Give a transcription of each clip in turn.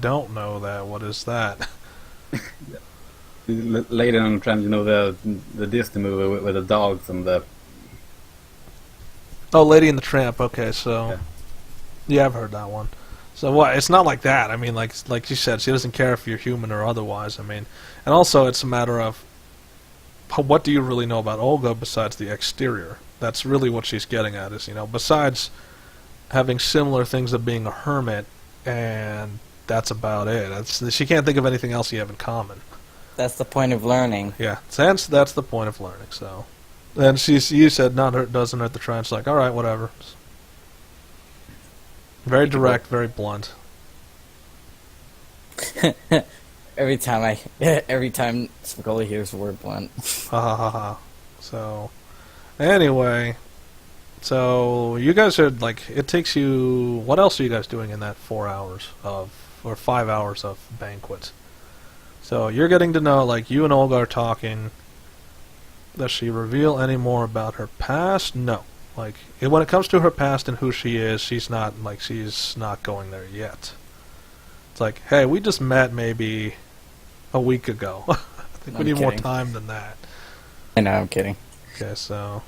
don't know that. What is that? Lady on the Tramp, you know, the Disney movie with the dogs and the... Oh, Lady and the Tramp. Okay, so... Yeah. Yeah, I've heard that one. So what? It's not like that. I mean, like you said, she doesn't care if you're human or otherwise. I mean, and also it's a matter of what do you really know about Olga besides the exterior? That's really what she's getting at. Is besides having similar things of being a hermit, and that's about it. She can't think of anything else you have in common. That's the point of learning. Yeah, that's the point of learning. So, and you said doesn't hurt the try. It's like, all right, whatever. Very direct, very blunt. every time Spicoli hears the word blunt. Ha ha ha ha. So, anyway, so you guys are like, it takes you. What else are you guys doing in that 4 hours or 5 hours of banquet? So you're getting to know, like, you and Olga are talking. Does she reveal any more about her past? No. Like, when it comes to her past and who she is, she's not going there yet. It's like, hey, we just met maybe a week ago. I think we need more time than that. I know, I'm kidding. Okay, so...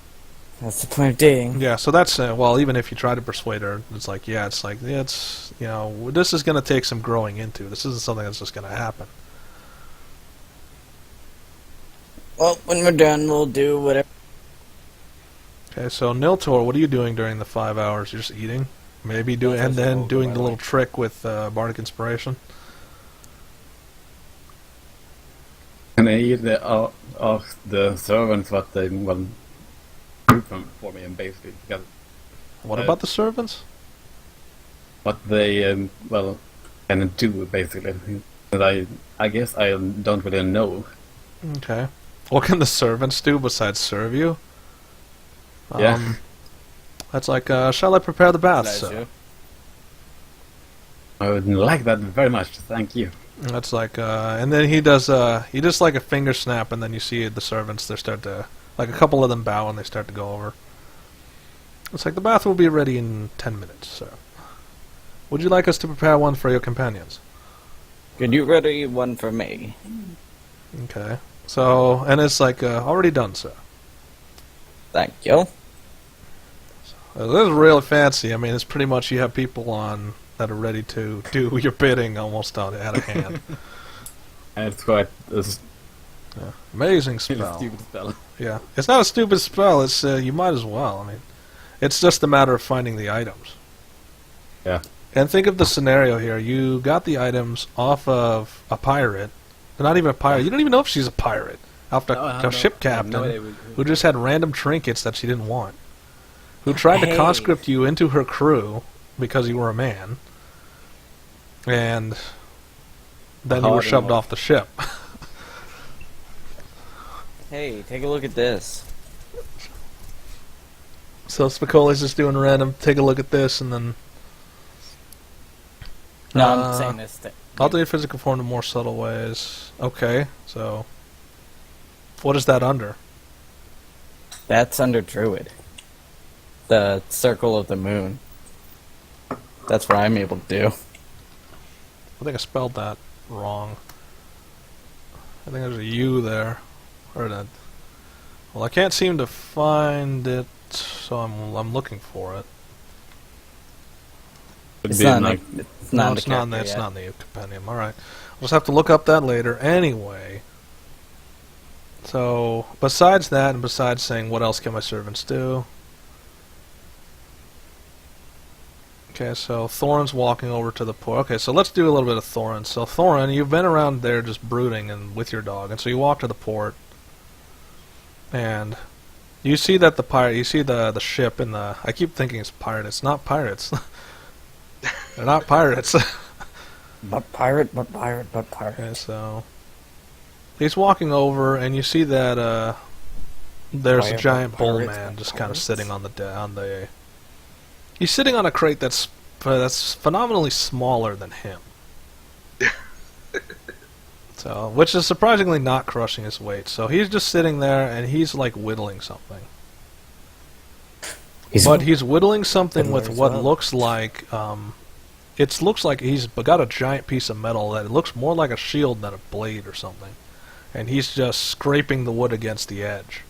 That's the point of dating. Yeah, so that's, well, even if you try to persuade her, it's like, this is going to take some growing into. This isn't something that's just going to happen. Well, when we're done, we'll do whatever. Okay, so Niltaor, what are you doing during the 5 hours? You're just eating? Maybe doing the little trick with Bardic Inspiration? And I eat off the servants what they do for me, and basically because what about the servants? What they can do basically. And I guess I don't really know. Okay. What can the servants do besides serve you? Yeah. That's like, shall I prepare the bath, sir? I would like that very much, thank you. That's like, and then he does like a finger snap, and then you see the servants, they start to, like a couple of them bow and they start to go over. It's like, the bath will be ready in 10 minutes, sir. Would you like us to prepare one for your companions? Could you ready one for me? Okay. So, and it's like, already done, sir. Thank you. This is really fancy. I mean, it's pretty much you have people on that are ready to do your bidding almost out of hand. And it's quite amazing spell. stupid spell. Yeah, it's not a stupid spell. It's you might as well. I mean, it's just a matter of finding the items. Yeah. And think of the scenario here. You got the items off of a pirate. Not even a pirate. You don't even know if she's a pirate. Off a ship captain who just had random trinkets that she didn't want. Who tried to conscript you into her crew because you were a man. And then you were shoved off the ship. Hey, take a look at this. So Spicoli's just doing random, take a look at this, and then... No, I'm saying this thing. Alter your physical form in more subtle ways. Okay, so... What is that under? That's under Druid. The Circle of the Moon. That's what I'm able to do. I think I spelled that wrong. I think there's a U there. Or that. Well, I can't seem to find it, so I'm looking for it. It's not It's not in the compendium. All right, I'll just have to look up that later. Anyway, so besides that, and besides saying what else can my servants do? Okay, so Thorin's walking over to the port. Okay, so let's do a little bit of Thorin. So Thorin, you've been around there just brooding and with your dog, and so you walk to the port, and you see that you see the ship in the. I keep thinking it's pirate. It's not pirates. They're not pirates. But pirate. Okay, so he's walking over, and you see that there's a giant bull man just kind of sitting on the. He's sitting on a crate that's phenomenally smaller than him. So, which is surprisingly not crushing his weight. So he's just sitting there, and he's like whittling something. He's whittling something with what looks like it looks like he's got a giant piece of metal that it looks more like a shield than a blade or something. And he's just scraping the wood against the edge.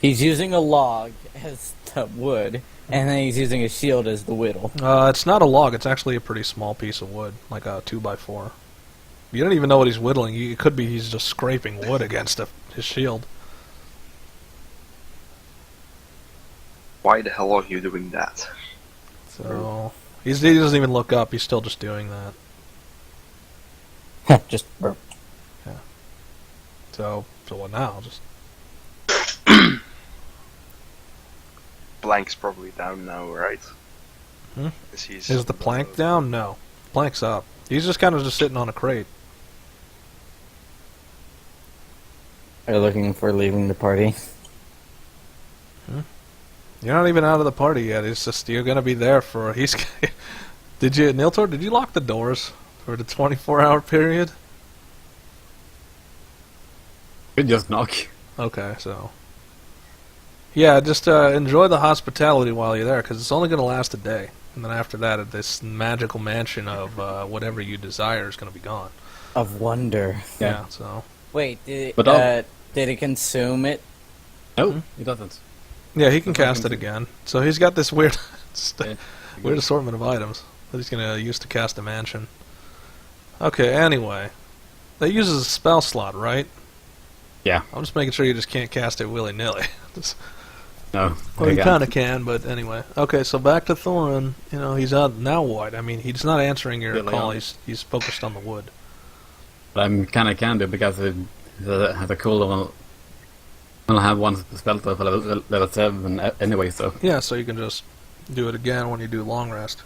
He's using a log as the wood, and then he's using a shield as the whittle. It's not a log, it's actually a pretty small piece of wood, like a 2x4. You don't even know what he's whittling. It could be he's just scraping wood against his shield. Why the hell are you doing that? So he doesn't even look up. He's still just doing that. Just burp. Yeah. So what now? Just Blank's probably down now, right? Hmm? Is is the plank down? No, plank's up. He's just kind of just sitting on a crate. Are you looking for leaving the party? You're not even out of the party yet. It's just you're gonna be there for. He's. Did you, Niltaor? Did you lock the doors for the 24-hour period? You just knock. Okay, so. Yeah, just enjoy the hospitality while you're there, because it's only going to last a day. And then after that, this magical mansion of whatever you desire is going to be gone. Of wonder. Yeah, so. Wait, did But it consume it? No, it doesn't. Yeah, he can That's cast it nothing again. So he's got this weird, Yeah. weird assortment of items that he's going to use to cast a mansion. Okay, anyway. That uses a spell slot, right? Yeah. I'm just making sure you just can't cast it willy-nilly. No. Well, you I kind of can, but anyway. Okay, so back to Thorin. You know, he's out now. What? I mean, he's not answering your Really call. on. He's focused on the wood. But I'm kind of can do because it has a cool one. I'll have one spell for level 7 anyway, so. Yeah, so you can just do it again when you do long rest.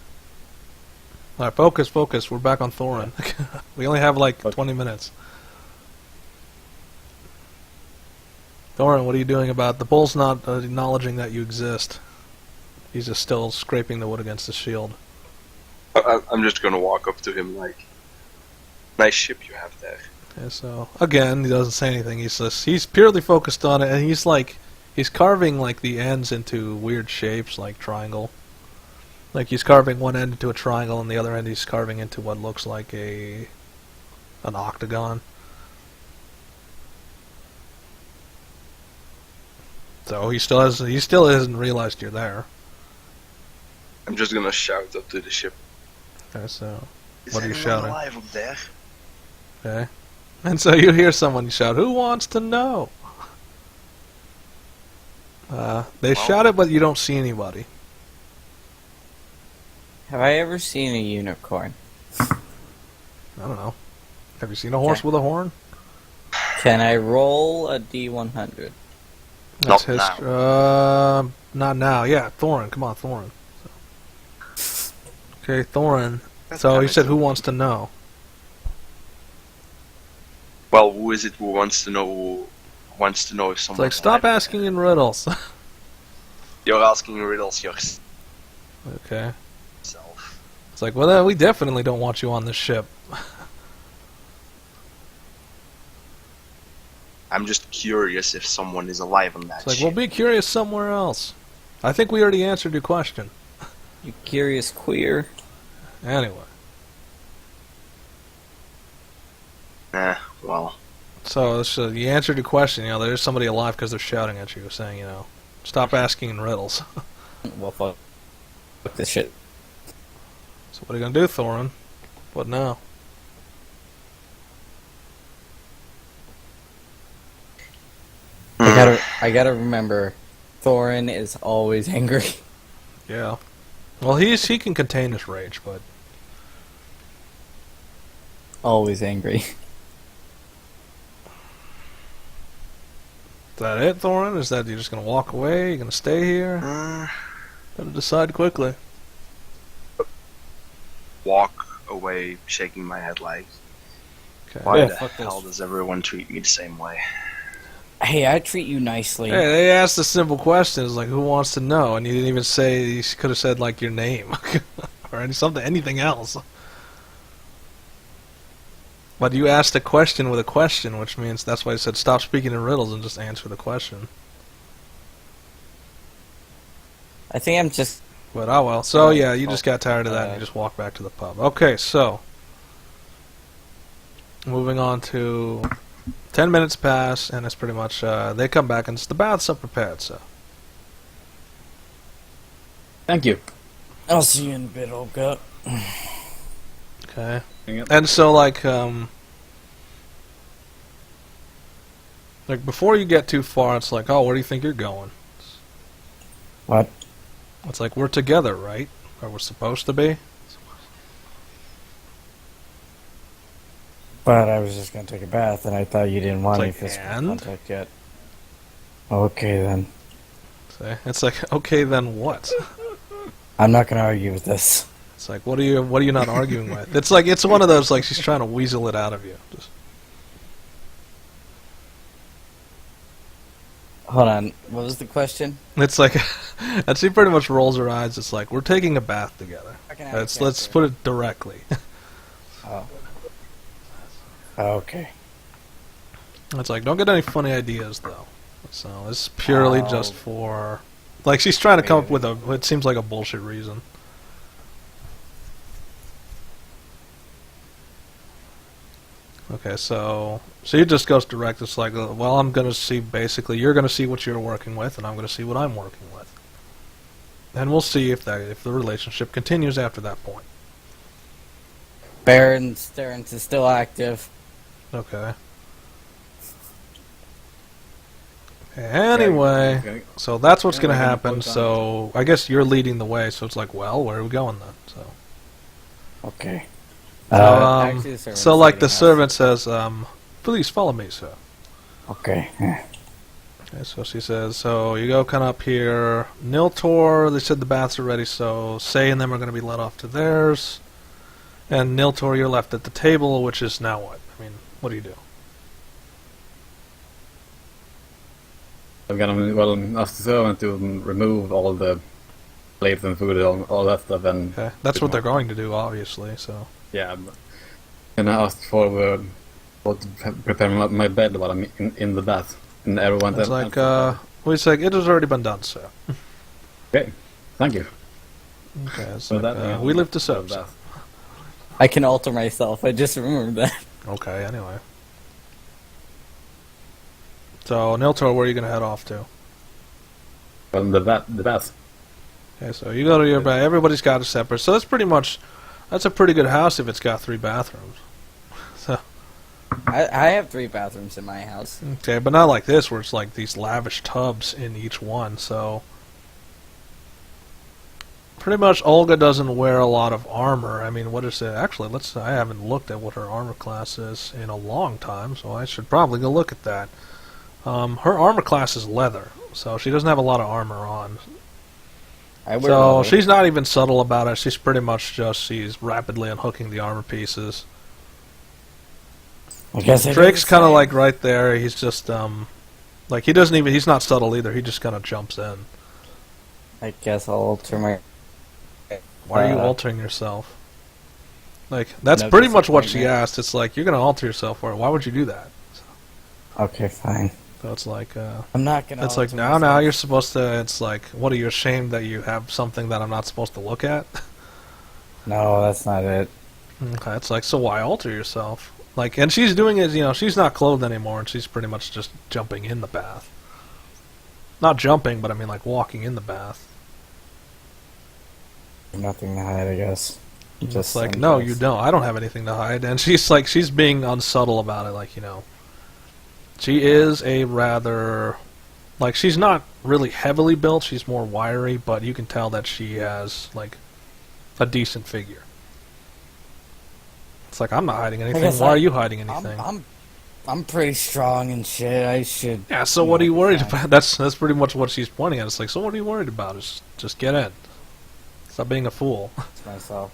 All right, focus. We're back on Thorin. We only have like 20 minutes. Thorin, what are you doing about the bull's not acknowledging that you exist? He's just still scraping the wood against the shield. I'm just gonna walk up to him like, nice ship you have there. Yeah, so again, he doesn't say anything. He's purely focused on it, and he's carving like the ends into weird shapes, like triangle. Like he's carving one end into a triangle, and the other end he's carving into what looks like an octagon. So he still hasn't realized you're there. I'm just gonna shout up to the ship. Okay, so Is what are you anyone shouting? alive up there? Okay, and so you hear someone shout, "Who wants to know?" They shout it, but you don't see anybody. Have I ever seen a unicorn? I don't know. Have you seen a horse Okay. with a horn? Can I roll a D100? That's Not history. Not now. Yeah, Thorin. Come on, Thorin. Okay, Thorin. That's So he kinda said, "Who cool. wants to know?" Well, who is it who wants to know? Who wants to know if It's someone? like, stop asking in riddles. You're asking riddles yourself. Okay. It's like, well, we definitely don't want you on this ship. I'm just curious if someone is alive on that It's like, ship. well, be curious somewhere else. I think we already answered your question. You curious queer? Anyway. Well, So you answered your question. You know, there's somebody alive because they're shouting at you, saying, you know, stop asking in riddles. Well, fuck this shit. So what are you gonna do, Thorin? What now? I gotta remember, Thorin is always angry. Yeah. Well, he can contain his rage, but Always angry. is that it, Thorin? Is that you're just gonna walk away? You're gonna stay here? Gotta decide quickly. walk away, shaking my head like, Okay. why Yeah, the fuck hell this. does everyone treat me the same way? Hey, I treat you nicely. Hey, they asked a simple question. It's like, who wants to know? And you didn't even say. You could have said like your name or anything else. But you asked a question with a question, which means that's why I said stop speaking in riddles and just answer the question. I think I'm just But oh well. So yeah, you just got tired of that and you just walked back to the pub. Okay, so moving on to 10 minutes pass, and it's pretty much they come back and it's the baths are prepared. So Thank you. I'll see you in a bit, Olga. okay, Yep. and so like before you get too far, it's like, oh, where do you think you're going? What? It's like we're together, right? Or we're supposed to be. But I was just gonna take a bath, and I thought you didn't want any It's like, physical and? contact yet. Okay, then. See? It's like, okay, then what? I'm not gonna argue with this. It's like, what are you not arguing with? It's like, it's one of those, like, she's trying to weasel it out of you. Just, Hold on. What was the question? it's like, and she pretty much rolls her eyes. It's like, we're taking a bath together. Let's put it directly. Oh. Okay. It's like, don't get any funny ideas, though. So, it's purely just for, like, she's trying to come up with it seems like a bullshit reason. Okay, so he just goes direct. It's like, well, I'm going to see, basically, you're going to see what you're working with, and I'm going to see what I'm working with. And we'll see if the relationship continues after that point. Baron's Sterns is still active. Okay. Anyway, Okay. so that's what's Yeah, going to we're gonna happen. put down- So I guess you're leading the way. So it's like, well, where are we going then? So, Okay. so, the servant's so like the leading us. servant says, please follow me, sir. Okay. Okay, so she says, so you go kind of up here. Niltaor, they said the baths are ready, so Say and them are going to be led off to theirs. And Niltaor, you're left at the table, which is now what? I mean, what do you do? I'm gonna ask the servant to remove all the plates and food and all that stuff, and Okay, that's what they're going to do, obviously. So yeah, and I asked for what to prepare my bed while I'm in the bath, and everyone. it's like, we say it has already been done, sir. Okay, thank you. Okay, it's So like, that we live to serve, sir. bath. I can alter myself. I just remembered that. Okay, anyway. So, Niltaor, where are you going to head off to? Well, the bath. Okay, so you go to your bath. Everybody's got a separate. So that's a pretty good house if it's got 3 bathrooms. So, I have 3 bathrooms in my house. okay, but not like this where it's like these lavish tubs in each one. So, pretty much Olga doesn't wear a lot of armor. I mean, what is it? Actually, I haven't looked at what her armor class is in a long time, so I should probably go look at that. Her armor class is leather, so she doesn't have a lot of armor on. I wear So leather. she's not even subtle about it. She's pretty much she's rapidly unhooking the armor pieces. I guess I Drake's do the kind of same. like right there. He's just like he's not subtle either. He just kind of jumps in. I guess I'll alter my. Why are you Uh, altering yourself? Like that's No pretty much what she disappointment. asked. It's like you're gonna alter yourself for it. Why would you do that? Okay, fine. So it's like I'm not gonna. it's like alter now myself. you're supposed to. It's like what are you ashamed that you have something that I'm not supposed to look at? No, that's not it. Okay, it's like so why alter yourself? Like, and she's doing it. She's not clothed anymore, and she's pretty much just jumping in the bath. Not jumping, but I mean like walking in the bath. Nothing to hide, I guess. It's like no, you don't. I don't have anything to hide, and she's being unsubtle about it. Like she is a rather like she's not really heavily built. She's more wiry, but you can tell that she has like a decent figure. It's like I'm not hiding anything. guess Why are you hiding I'm, anything? I'm pretty strong and shit. I should. Yeah, so what are you be worried fine. about? That's pretty much what she's pointing at. It's like, so what are you worried about? Just get in. Stop being a fool. Undress myself.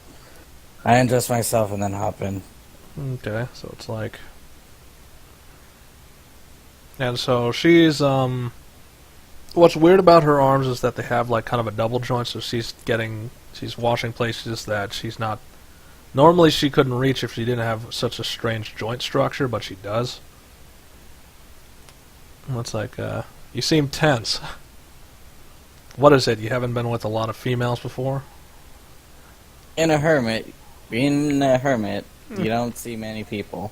I undress myself and then hop in. Okay, so it's like... And so she's, what's weird about her arms is that they have, like, kind of a double joint, so she's washing places that she's not... Normally she couldn't reach if she didn't have such a strange joint structure, but she does. And it's like, you seem tense. What is it? You haven't been with a lot of females before? Being a hermit, you don't see many people.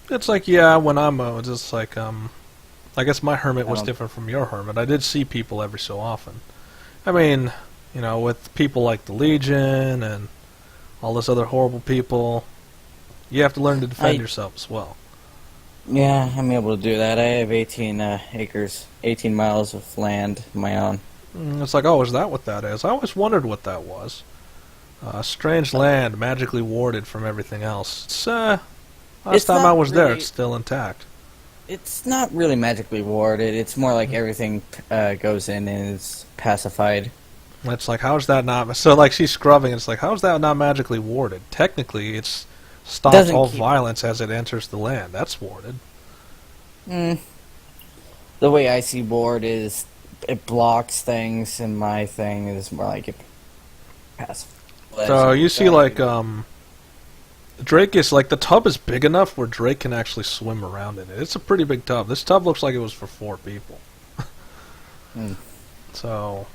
It's like, yeah, when I'm just like, I guess my hermit was don't- different from your hermit. I did see people every so often. I mean, you know, with people like the Legion and all this other horrible people, you have to learn to defend yourself as well. Yeah, I'm able to do that. I have 18 acres, 18 miles of land of my own. It's like, oh, is that what that is? I always wondered what that was. Strange land, magically warded from everything else. Last It's time not I was there, really- it's still intact. It's not really magically warded. It's more like everything goes in and is pacified. It's like, how's that not... So, like, she's scrubbing, it's like, how's that not magically warded? Technically, it's stops Doesn't all keep- violence as it enters the land. That's warded. The way I see ward is it blocks things, and my thing is more like it pacifies. So, you see, like, Drake is, like, the tub is big enough where Drake can actually swim around in it. It's a pretty big tub. This tub looks like it was for 4 people. So...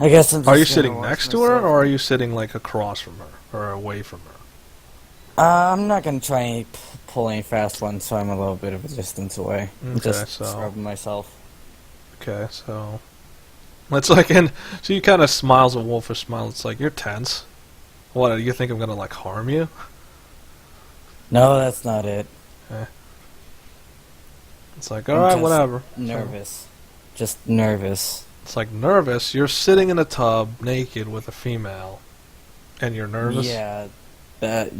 I guess I'm just Are you gonna sitting watch next to her, myself. or are you sitting, like, across from her? Or away from her? I'm not gonna try and pull any fast ones, so I'm a little bit of a distance away. Okay, Just so- scrubbing myself. Okay, so... It's like, and she kind of smiles a wolfish smile. It's like, you're tense. What, do you think I'm gonna, like, harm you? No, that's not it. It's like, I'm alright, just whatever. Nervous. Just nervous. It's like, nervous? You're sitting in a tub, naked, with a female. And you're nervous? Yeah, that.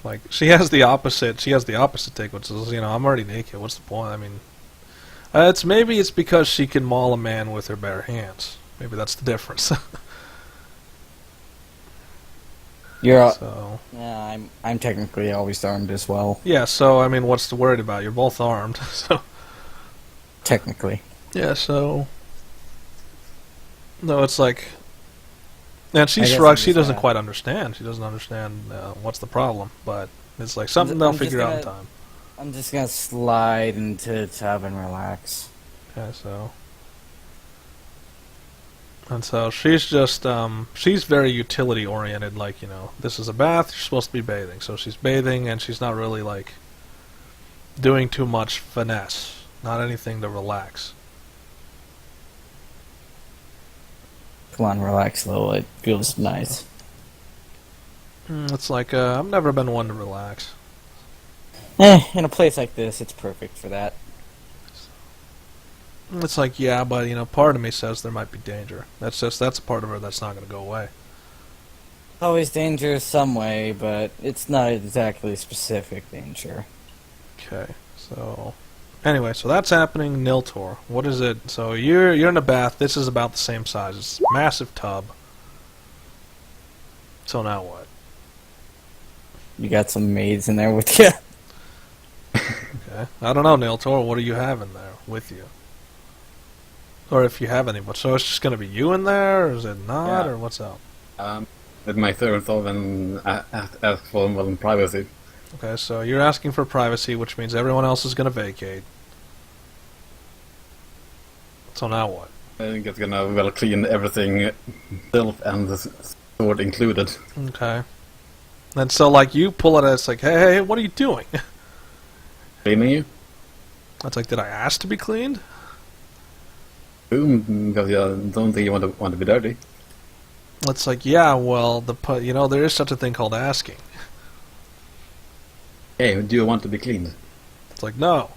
Like, she has the opposite take, which is, you know, I'm already naked, what's the point? I mean... maybe it's because she can maul a man with her bare hands. Maybe that's the difference. You're. So... Yeah, I'm technically always armed as well. Yeah, so, I mean, what's to worry about? You're both armed, so... Technically. Yeah, so... No, it's like... And she I guess shrugs, I'm she just doesn't gonna- quite understand. She doesn't understand what's the problem, but it's like something they'll I'm just figure out in gonna- time. I'm just gonna slide into the tub and relax. Okay, so... And so she's just, she's very utility-oriented, like, you know, this is a bath, you're supposed to be bathing. So she's bathing, and she's not really, like, doing too much finesse. Not anything to relax. Come on, relax a little. It feels nice. It's like, I've never been one to relax. In a place like this, it's perfect for that. It's like, yeah, but, you know, part of me says there might be danger. That's a part of her that's not going to go away. Always danger some way, but it's not exactly specific danger. Okay, so... Anyway, so that's happening. Niltaor. What is it? So you're in a bath. This is about the same size. It's a massive tub. So now what? You got some maids in there with you. Okay. I don't know, Niltaor. What do you have in there with you? Or if you have any. But so it's just going to be you in there, or is it not, Yeah. or what's up? With my third thought and ask for more privacy. Okay, so you're asking for privacy, which means everyone else is going to vacate. So now what? I think it's gonna well clean everything, self and the sword included. Okay. And so, like, you pull it out, it's like, hey, what are you doing? Cleaning you? It's like, did I ask to be cleaned? Boom, because you don't think you want to be dirty. It's like, yeah, well, you know, there is such a thing called asking. Hey, do you want to be cleaned? It's like, no.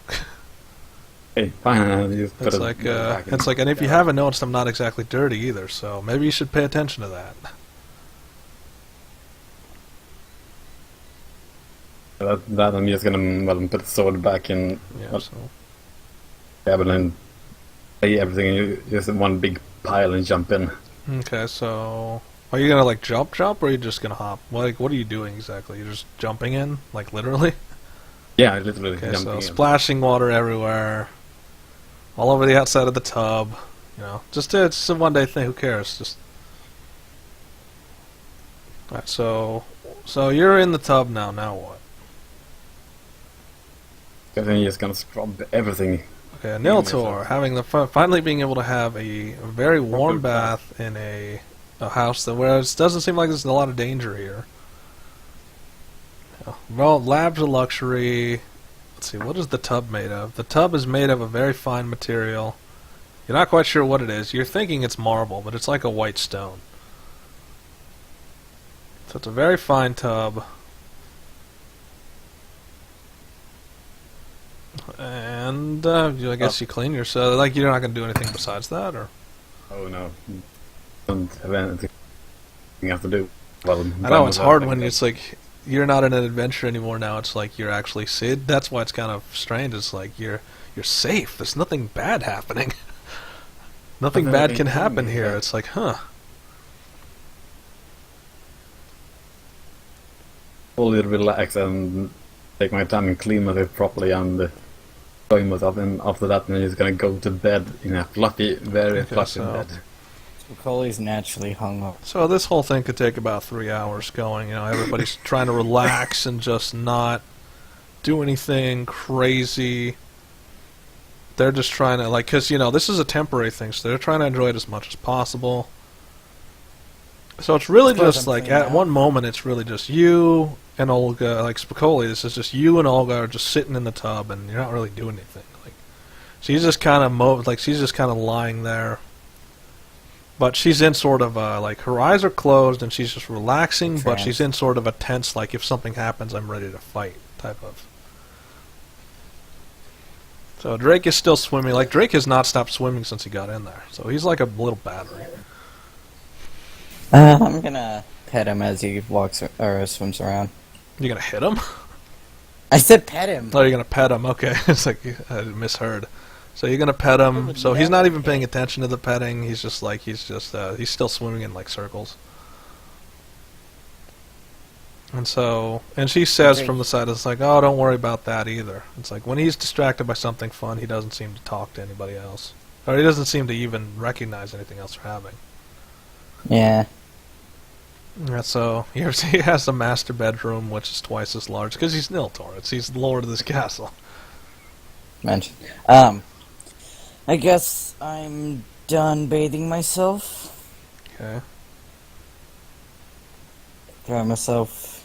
Hey, fine. You put It's it like, back in. and if you haven't noticed, I'm not exactly dirty either, so maybe you should pay attention to that. That I'm just gonna put the sword back in Yeah, the so... cabin and lay everything in just in one big pile and jump in. Okay, so... Are you gonna, like, jump, or are you just gonna hop? Like, what are you doing exactly? You're just jumping in? Like, literally? Yeah, literally Okay, jumping so in. splashing water everywhere. All over the outside of the tub. You know, it's a one-day thing, who cares? Just... Alright, so you're in the tub now what? Because then you're just gonna scrub everything Okay, Niltaor, having finally being able to have a very warm bath in a house that where it doesn't seem like there's a lot of danger here. Well, lab's a luxury. Let's see, what is the tub made of? The tub is made of a very fine material. You're not quite sure what it is. You're thinking it's marble, but it's like a white stone. So it's a very fine tub. And I guess you clean yourself. Like, you're not going to do anything besides that, or? Oh no, don't have anything you have to do. Well, I know it's hard when it's like you're not in an adventure anymore. Now it's like you're actually Sid. That's why it's kind of strange. It's like you're safe. There's nothing bad happening. Nothing bad can happen here. It's like, huh. Fully relax and take my time and clean myself properly and enjoy myself, and after that I'm just gonna go to bed in a fluffy, very fluffy bed. Spicoli's naturally hung up. So this whole thing could take about 3 hours going. You know, everybody's trying to relax and just not do anything crazy. They're just trying to, like, because, you know, this is a temporary thing, so they're trying to enjoy it as much as possible. So it's really just, like, at one moment, it's really just you and Olga, like, Spicoli, this is just you and Olga are just sitting in the tub, and you're not really doing anything. Like, she's just kind of, she's just kind of lying there. But she's in sort of a, like, her eyes are closed, and she's just relaxing, but she's in sort of a tense, like, if something happens, I'm ready to fight type of. So Drake is still swimming. Like, Drake has not stopped swimming since he got in there. So he's like a little battery. I'm gonna pet him as he walks or swims around. You're gonna hit him? I said pet him. Oh, you're gonna pet him. Okay. It's like I misheard. So you're gonna pet him. So he's not even paying attention to the petting. He's just like, he's still swimming in, like, circles. And so, and she says from the side, it's like, oh, don't worry about that either. It's like, when he's distracted by something fun, he doesn't seem to talk to anybody else. Or he doesn't seem to even recognize anything else they're having. Yeah. Yeah, so, he has the master bedroom, which is twice as large, because he's Niltaor. He's the lord of this castle. Mentioned. I guess I'm done bathing myself. Okay. Dry myself.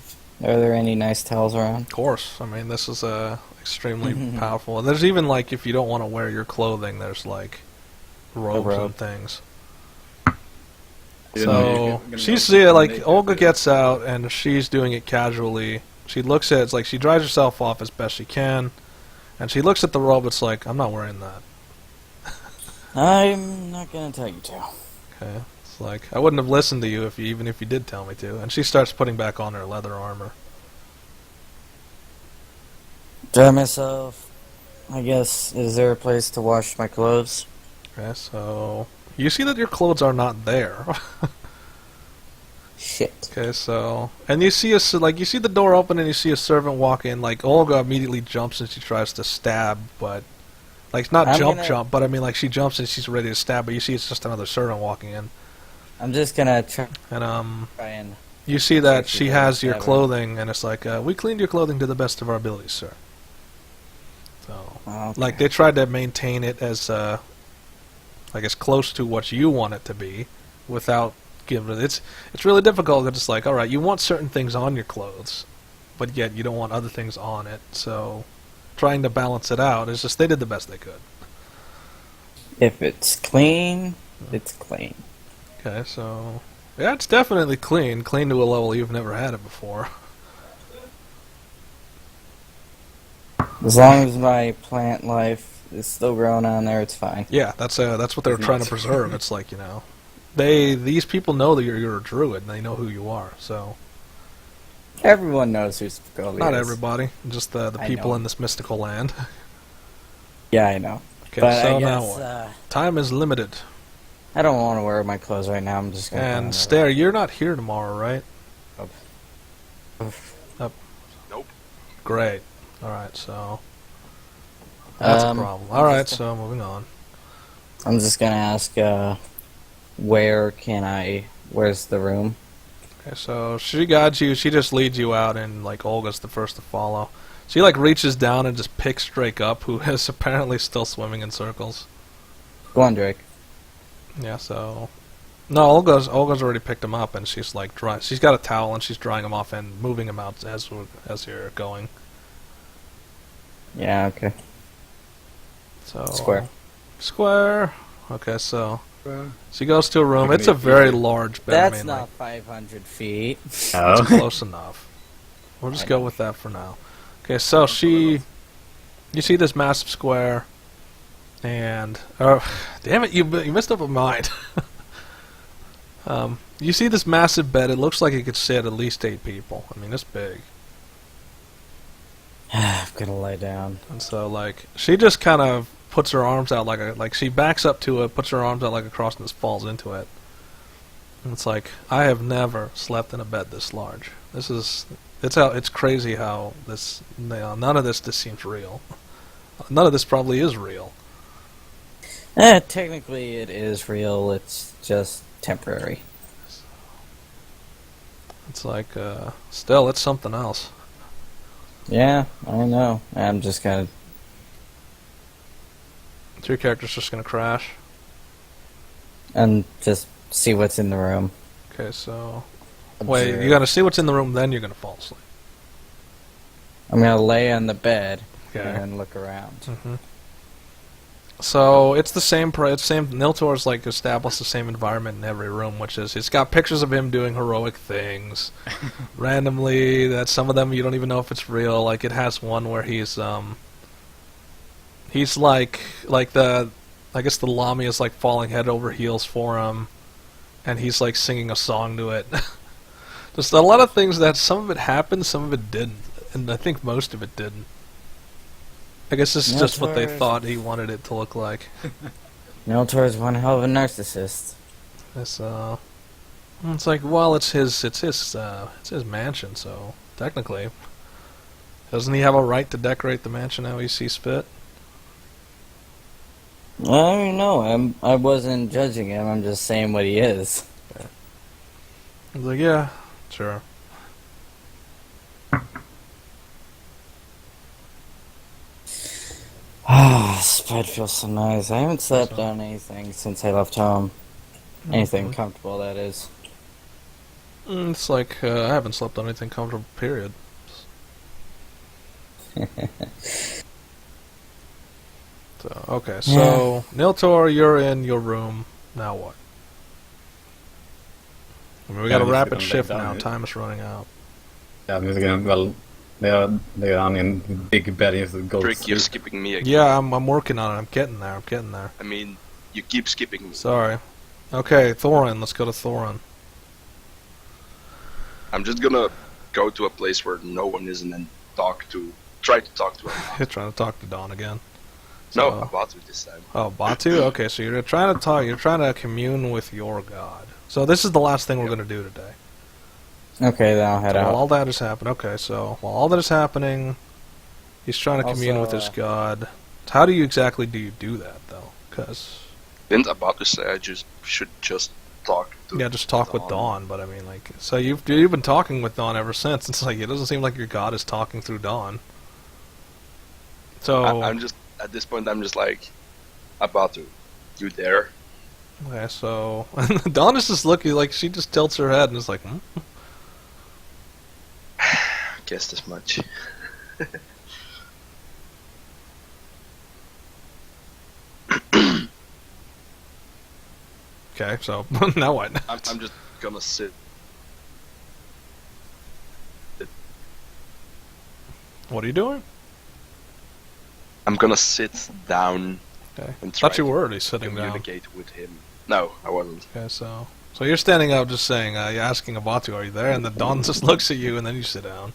Are there any nice towels around? Of course. I mean, this is extremely powerful. And there's even, like, if you don't want to wear your clothing, there's, like, robes and things. So, she's, like, Olga gets out, and she's doing it casually. She looks at, it's like, she dries herself off as best she can, and she looks at the robe, it's like, I'm not wearing that. I'm not gonna tell you to. Okay. It's like, I wouldn't have listened to you even if you did tell me to. And she starts putting back on her leather armor. Dry myself. I guess, is there a place to wash my clothes? Okay, so you see that your clothes are not there. Shit. Okay, so, and you see you see the door open and you see a servant walk in. Like, Olga immediately jumps and she tries to stab, but, like, not jump, but I mean, like, she jumps and she's ready to stab, but you see it's just another servant walking in. I'm just gonna try and you see that she has your clothing, and it's like, we cleaned your clothing to the best of our abilities, sir. So, like, they tried to maintain it as, like, as close to what you want it to be, without giving it. It's really difficult. It's like, all right, you want certain things on your clothes, but yet you don't want other things on it. So, trying to balance it out is just they did the best they could. If it's clean, it's clean. Okay, so yeah, it's definitely clean to a level you've never had it before. As long as my plant life is still growing on there, it's fine. Yeah, that's what they're trying to preserve. It's like, you know, these people know that you're a druid and they know who you are. So everyone knows who Spicoli is. Not everybody, just the people in this mystical land. Yeah, I know. Okay, but so I now guess, what? Time is limited. I don't want to wear my clothes right now. I'm just gonna. And Stare, you're not here tomorrow, right? Nope. Great. All right, so that's a problem. All right, so moving on. I'm just gonna ask, where's the room? Okay, so she guides you. She just leads you out, and like Olga's the first to follow. She like reaches down and just picks Drake up, who is apparently still swimming in circles. Go on, Drake. Yeah, so no, Olga's already picked him up, and she's like dry. She's got a towel, and she's drying him off and moving him out as you're going. Yeah, okay. So Square. Okay, so she goes to a room. It's a very large bed. That's not 500 feet. Oh. It's close enough. We'll just go with that for now. Okay, so you see this massive square, and damn it, you messed up a mind. You see this massive bed. It looks like it could sit at least 8 people. I mean, it's big. I'm gonna lie down. And so, like, she just kind of puts her arms out like she backs up to it, puts her arms out like a cross, and just falls into it. And it's like, I have never slept in a bed this large. It's crazy how none of this just seems real. None of this probably is real. Technically it is real, it's just temporary. It's like, still, it's something else. Yeah, I know. I'm just gonna... So your character's just gonna crash. And just see what's in the room. Okay, so... Observe. Wait, you gotta see what's in the room, then you're gonna fall asleep. I'm gonna lay on the bed Okay. and look around. Mm-hmm. So it's the same. Niltaor's like established the same environment in every room, which is it's got pictures of him doing heroic things, randomly. That some of them you don't even know if it's real. Like it has one where he's like the I guess the Lamy is like falling head over heels for him, and he's like singing a song to it. Just a lot of things that some of it happened, some of it didn't, and I think most of it didn't. I guess this is just what they thought he wanted it to look like. Niltaor's one hell of a narcissist. It's like, well, it's his mansion, so technically, doesn't he have a right to decorate the mansion how he sees fit? I don't know. I wasn't judging him. I'm just saying what he is. I was like, yeah, sure. Ah, this bed feels so nice. I haven't slept on anything since I left home. Anything comfortable, that is. It's like I haven't slept on anything comfortable. Period. So okay, so Niltaor, you're in your room. Now what? I mean, we got a rapid shift now. Time is running out. Yeah, I'm just gonna, they're on in big bed. You have to go Drake, you're skipping me again. Yeah, I'm working on it. I'm getting there. I mean, you keep skipping me. Sorry. Okay, Thorin. Let's go to Thorin. I'm just gonna go to a place where no one is and then try to talk to her. You're trying to talk to Dawn again. No, So- Batu this time. Oh, Batu? Okay, so you're trying to talk. You're trying to commune with your god. So this is the last thing we're going to do today. Okay, then I'll head So out. while all that is happening, okay, so while all that is happening, he's trying to commune with his god. How do you do that, though? Because Didn't Batu say I should just talk to yeah, just talk with Dawn. But I mean, like, so you've been talking with Dawn ever since. It's like it doesn't seem like your god is talking through Dawn. So I'm just, at this point, I'm just like, Batu, you there? okay, so Dawn is just looking like she just tilts her head and is like, hmm? Guessed as much. Okay, so now what? I'm just gonna sit. What are you doing? I'm gonna sit down Okay. and try Thought you to were already sitting down. communicate with him. No, I wasn't. Okay, so you're standing up, just saying, you're asking Abatu, are you there? And the Dawn just looks at you, and then you sit down.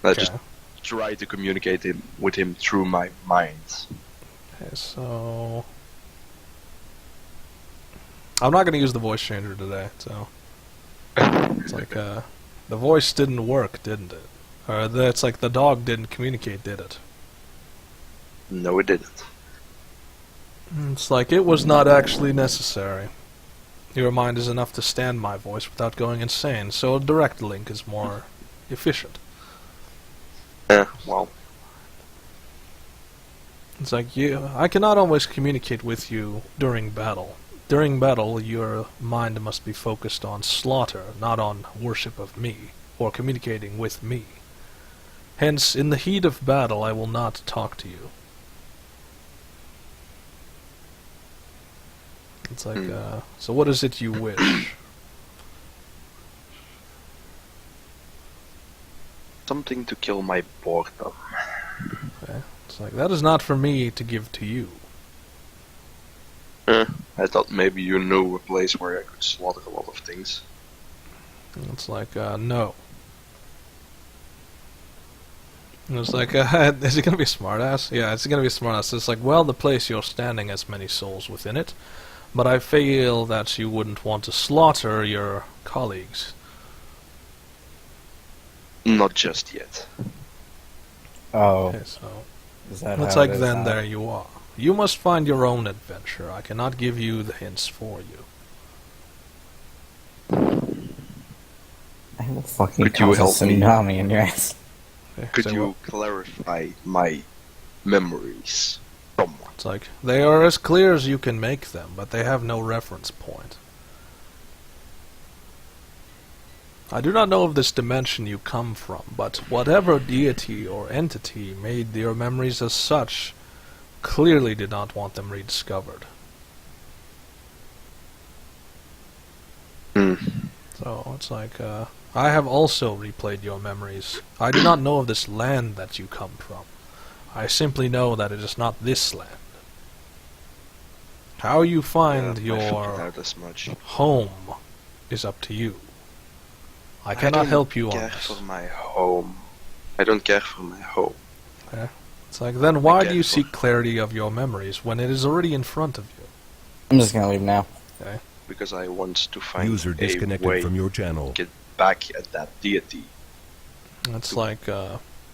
I Okay. just try to communicate with him through my mind. Okay, so I'm not going to use the voice changer today. So it's like the voice didn't work, didn't it? Or it's like the dog didn't communicate, did it? No, it didn't. It's like it was not actually necessary. Your mind is enough to stand my voice without going insane, so a direct link is more efficient. Well, It's like I cannot always communicate with you during battle. During battle, your mind must be focused on slaughter, not on worship of me, or communicating with me. Hence, in the heat of battle, I will not talk to you. It's like, so what is it you wish? something to kill my boredom. Okay. It's like, that is not for me to give to you. I thought maybe you knew a place where I could slaughter a lot of things. It's like, no. And it's like, is it gonna be a smartass? Yeah, it's gonna be a smartass. It's like, well, the place you're standing has many souls within it, but I feel that you wouldn't want to slaughter your colleagues. Not just yet. Oh, Okay, so is that it's how like, it is then now? there you are. You must find your own adventure. I cannot give you the hints for you. I will fucking Could you cause a help me? tsunami in your ass. Okay, Could so you clarify my memories somewhat? it's like, they are as clear as you can make them, but they have no reference point. I do not know of this dimension you come from, but whatever deity or entity made your memories as such clearly did not want them rediscovered. So it's like, I have also replayed your memories. I do not know of this land that you come from. I simply know that it is not this land. How you find I figured your out as much. home is up to you. I cannot help you on care this. for my home. I don't care for my home. It's like, then why do care you for- seek clarity of your memories when it is already in front of you? I'm just gonna leave now. Because I want to find User a disconnected way from your to channel. get back at that deity. It's like,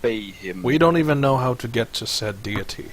Pay him. we don't even know how to get to said deity.